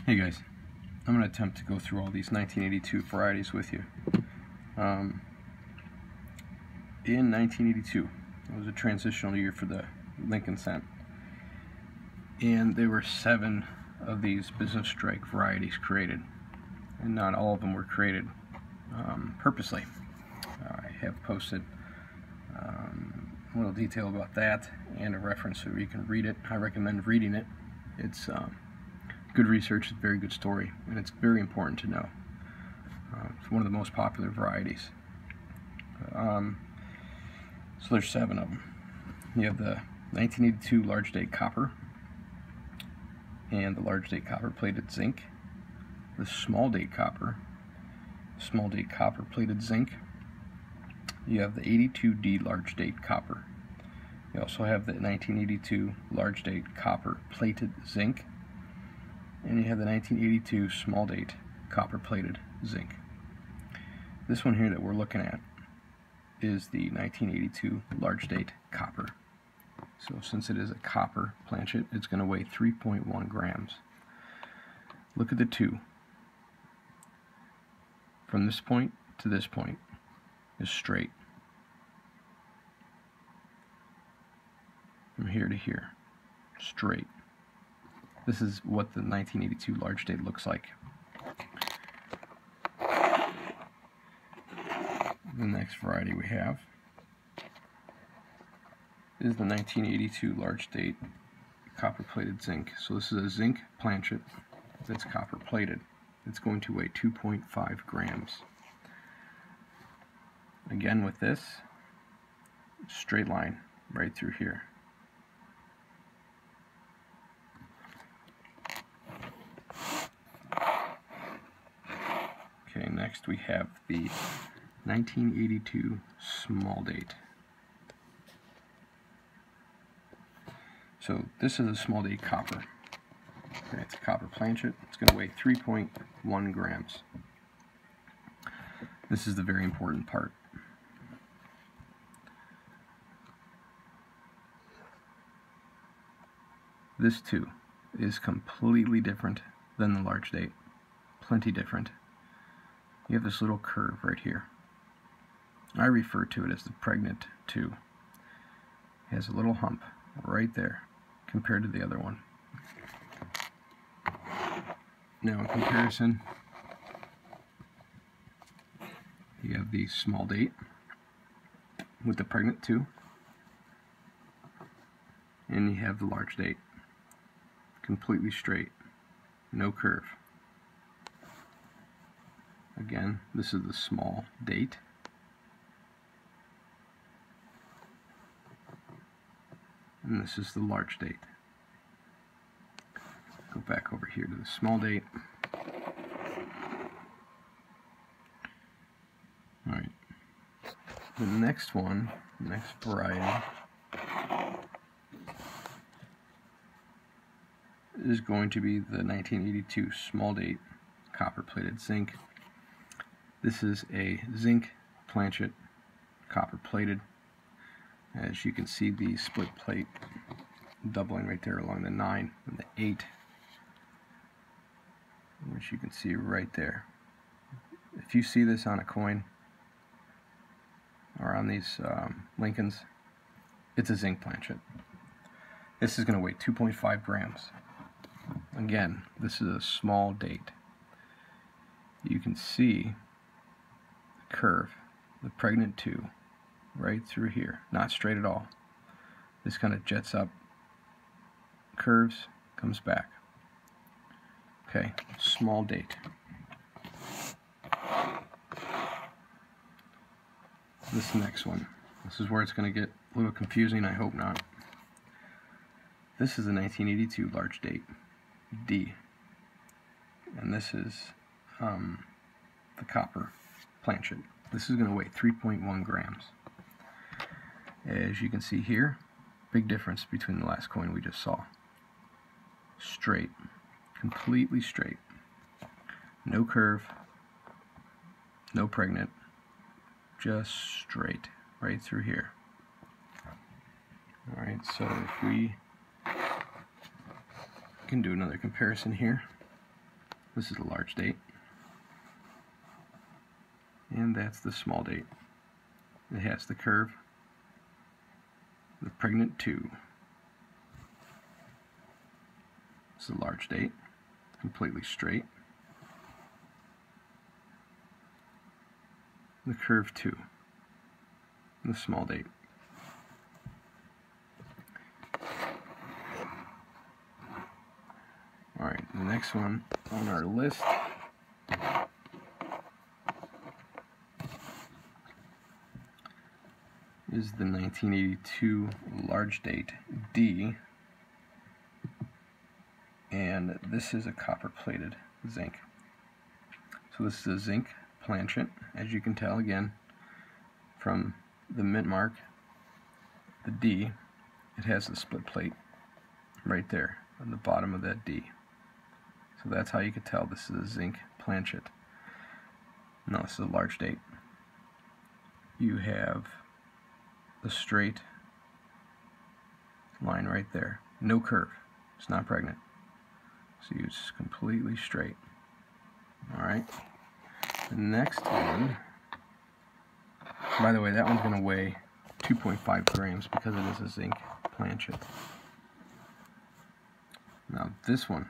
Hey guys, I'm going to attempt to go through all these 1982 varieties with you. In 1982, it was a transitional year for the Lincoln Cent, and there were 7 of these business strike varieties created, and not all of them were created purposely. I have posted a little detail about that and a reference so you can read it. I recommend reading it. It's good research, it's a very good story, and it's very important to know. It's one of the most popular varieties. So there's 7 of them. You have the 1982 large date copper and the large date copper plated zinc, the small date copper plated zinc. You have the 82D large date copper. You also have the 1982 large date copper plated zinc, and you have the 1982 small date copper plated zinc. This one here that we're looking at is the 1982 large date copper. So since it is a copper planchet, it's going to weigh 3.1 grams. Look at the 2. From this point to this point is straight. From here to here, straight. This is what the 1982 large date looks like. The next variety we have is the 1982 large date copper plated zinc. So this is a zinc planchet that's copper plated. It's going to weigh 2.5 grams. Again with this, straight line right through here. Okay, next we have the 1982 small date. So this is a small date copper. Okay, it's a copper planchet. It's going to weigh 3.1 grams. This is the very important part. This too is completely different than the large date. Plenty different. You have this little curve right here. I refer to it as the pregnant 2. It has a little hump right there compared to the other one. Now in comparison, you have the small date with the pregnant 2, and you have the large date. Completely straight, no curve. Again, this is the small date. And this is the large date. Go back over here to the small date. Alright. The next one, next variety, is going to be the 1982 small date copper plated zinc. This is a zinc planchet, copper plated. As you can see, the split plate doubling right there along the 9 and the 8, which you can see right there. If you see this on a coin or on these Lincolns, it's a zinc planchet. This is going to weigh 2.5 grams. Again, this is a small date. You can see the curve, the pregnant 2, right through here. Not straight at all. This kind of jets up, curves, comes back. Okay, small date. This next one. This is where it's going to get a little confusing, I hope not. This is a 1982 large date, D. And this is the copper planchet. This is going to weigh 3.1 grams. As you can see here, big difference between the last coin we just saw. Straight, completely straight. No curve, no pregnant, just straight, right through here. Alright, so if we can do another comparison here. This is the large date. And that's the small date. It has the curve, the pregnant 2. This is a large date, completely straight. The curve 2, the small date. Alright, the next one on our list is the 1982 large date D, and this is a copper plated zinc. So this is a zinc planchet, as you can tell again from the mint mark, the D. It has the split plate right there on the bottom of that D. So that's how you could tell this is a zinc planchet. Now this is a large date. You have the straight line right there. No curve. It's not pregnant. So it's completely straight. Alright. The next one, by the way, that one's going to weigh 2.5 grams because it is a zinc planchet. Now this one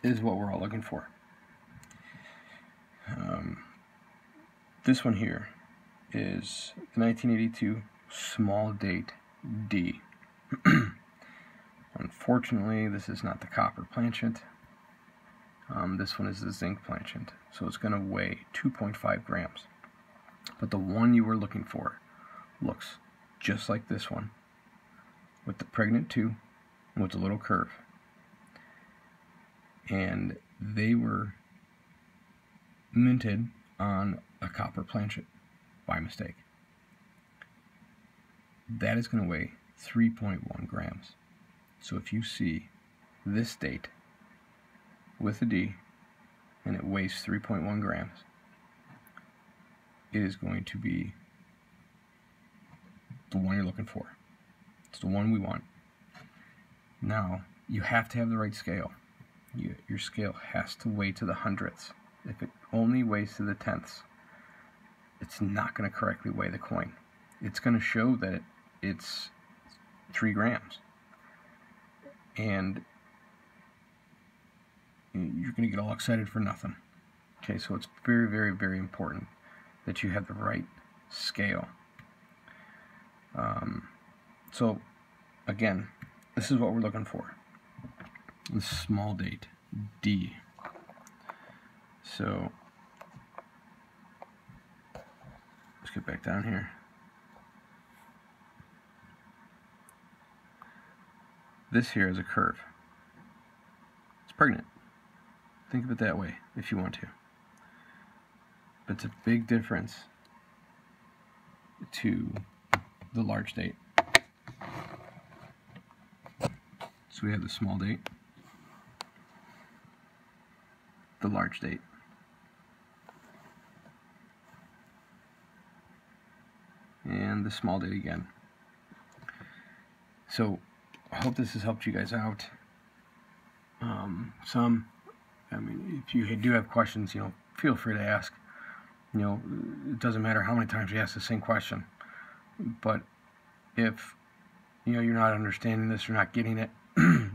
is what we're all looking for. This one here is the 1982 small date D. Unfortunately, this is not the copper planchet. This one is the zinc planchet, so it's going to weigh 2.5 grams. But the one you were looking for looks just like this one, with the pregnant 2 and with the little curve. And they were minted on a copper planchet by mistake. That is going to weigh 3.1 grams. So if you see this date with a D and it weighs 3.1 grams, it is going to be the one you're looking for. It's the one we want. Now, you have to have the right scale. Your scale has to weigh to the hundredths. If it only weighs to the tenths, it's not going to correctly weigh the coin. It's going to show that it's 3 grams. And you're going to get all excited for nothing. Okay, so it's very, very, very important that you have the right scale. So, again, this is what we're looking for. The small date, D. So, let's get back down here. This here is a curve. It's pregnant. Think of it that way if you want to. But it's a big difference to the large date. So we have the small date, the large date. And the small date again. So I hope this has helped you guys out. I mean, if you do have questions, feel free to ask. It doesn't matter how many times you ask the same question. But if you're not understanding this or not getting it,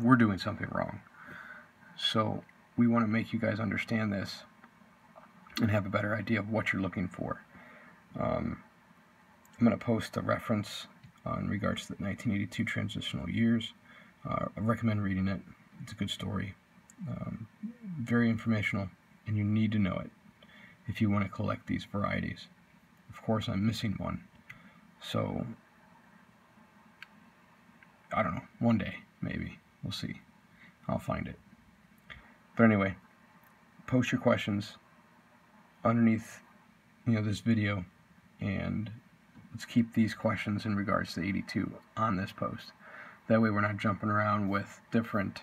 we're doing something wrong. So we want to make you guys understand this and have a better idea of what you're looking for. I'm going to post a reference in regards to the 1982 transitional years. I recommend reading it. It's a good story. Very informational, and you need to know it if you want to collect these varieties. Of course, I'm missing one. So, I don't know, one day, maybe. We'll see. I'll find it. But anyway, post your questions underneath this video, and let's keep these questions in regards to 82 on this post. That way we're not jumping around with different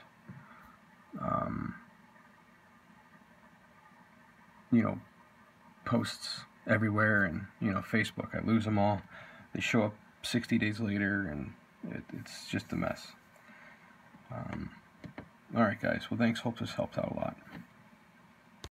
posts everywhere, and Facebook, I lose them all. They show up 60 days later, and it's just a mess. Alright guys, well thanks, hope this helped out a lot.